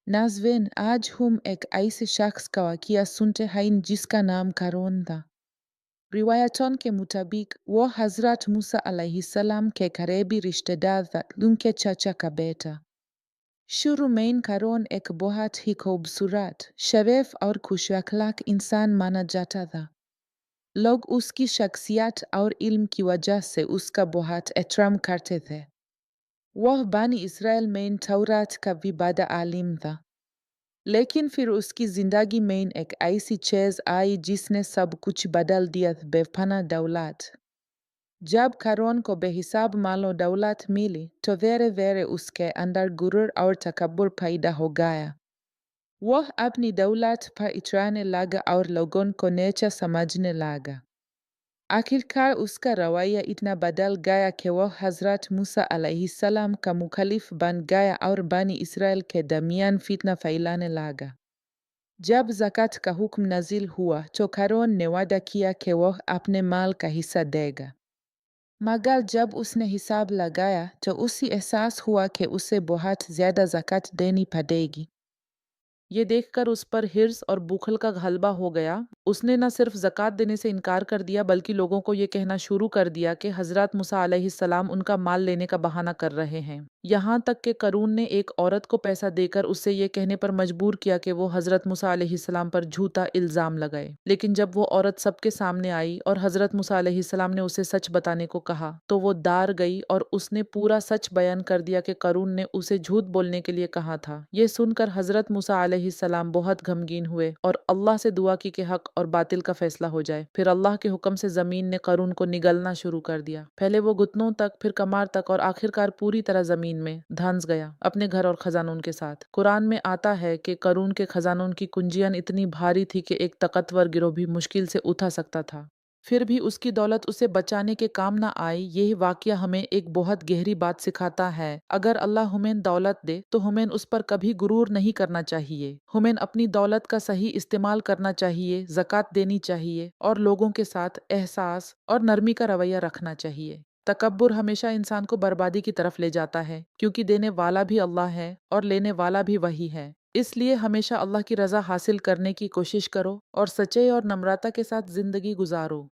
नाज़रीन, आज हम एक ऐसे शख्स का वाक़या सुनते हैं जिसका नाम क़ारून था। रिवायतों के मुताबिक वो हज़रत मूसा अलैहिस्सलाम के करीबी रिश्तेदार था, उनके चाचा का बेटा। शुरू में क़ारून एक बहुत ही खूबसूरत, शरीफ और खुश अखलाक इंसान माना जाता था। लोग उसकी शख्सियत और इल्म की वजह से उसका बहुत एहतराम करते थे। वह बनी इसराइल में तौरात का भी बड़ा आलिम था। लेकिन फिर उसकी ज़िंदगी में एक ऐसी चीज़ आई जिसने सब कुछ बदल दिया। बेपनाह दौलत। जब क़ारून को बेहिसाब मालो दौलत मिली तो धीरे धीरे उसके अंदर गुरूर और तकब्बुर पैदा हो गया। वह अपनी दौलत पर इतराने लगा और लोगों को नीचा समझने लगा। आखिरकार उसका रवैया इतना बदल गया कि वह हज़रत मूसा अलैहिस्सलाम का मुखालिफ बन गया और बनी इसराइल के दरमियान फितना फैलाने लगा। जब ज़कात का हुक्म नाजिल हुआ तो क़ारून ने वादा किया कि वह अपने माल का हिस्सा देगा। मगर जब उसने हिसाब लगाया तो उसे एहसास हुआ कि उसे बहुत ज़्यादा ज़कात देनी पड़ेगी। ये देखकर उस पर हिर्स और बुखल का गलबा हो गया। उसने न सिर्फ ज़कात देने से इनकार कर दिया बल्कि लोगों को ये कहना शुरू कर दिया कि हज़रत मूसा अलैहिस्सलाम उनका माल लेने का बहाना कर रहे हैं। यहाँ तक कि क़ारून ने एक औरत को पैसा देकर उससे ये कहने पर मजबूर किया कि वो हज़रत मूसा अलैहिस्सलाम पर झूठा इल्ज़ाम लगाए। लेकिन जब वो औरत सबके सामने आई और हज़रत मूसा अलैहिस्सलाम ने उसे सच बताने को कहा तो वो डर गई और उसने पूरा सच बयान कर दिया कि क़ारून ने उसे झूठ बोलने के लिए कहा था। ये सुनकर हज़रत मूसा अलैहिस्सलाम बहुत गमगीन हुए और अल्लाह से दुआ की कि हक और बातिल का फैसला हो जाए। फिर अल्लाह के हुक्म से ज़मीन ने क़ारून को निगलना शुरू कर दिया। पहले वो घुटनों तक, फिर कमर तक और आखिरकार पूरी तरह ज़मीन में धंस गया, अपने घर और खजानों के साथ। कुरान में आता है कि क़ारून के खजानों की कुंजियां इतनी भारी थी कि एक ताकतवर गिरोह भी मुश्किल से उठा सकता था। फिर भी उसकी दौलत उसे बचाने के काम ना आई। यही वाक़या हमें एक बहुत गहरी बात सिखाता है। अगर अल्लाह हमें दौलत दे तो हमें उस पर कभी गुरूर नहीं करना चाहिए। हमें अपनी दौलत का सही इस्तेमाल करना चाहिए, ज़कात देनी चाहिए और लोगों के साथ एहसास और नरमी का रवैया रखना चाहिए। तकब्बुर हमेशा इंसान को बर्बादी की तरफ ले जाता है, क्योंकि देने वाला भी अल्लाह है और लेने वाला भी वही है। इसलिए हमेशा अल्लाह की रज़ा हासिल करने की कोशिश करो और सच्चाई और नम्रता के साथ ज़िंदगी गुजारो।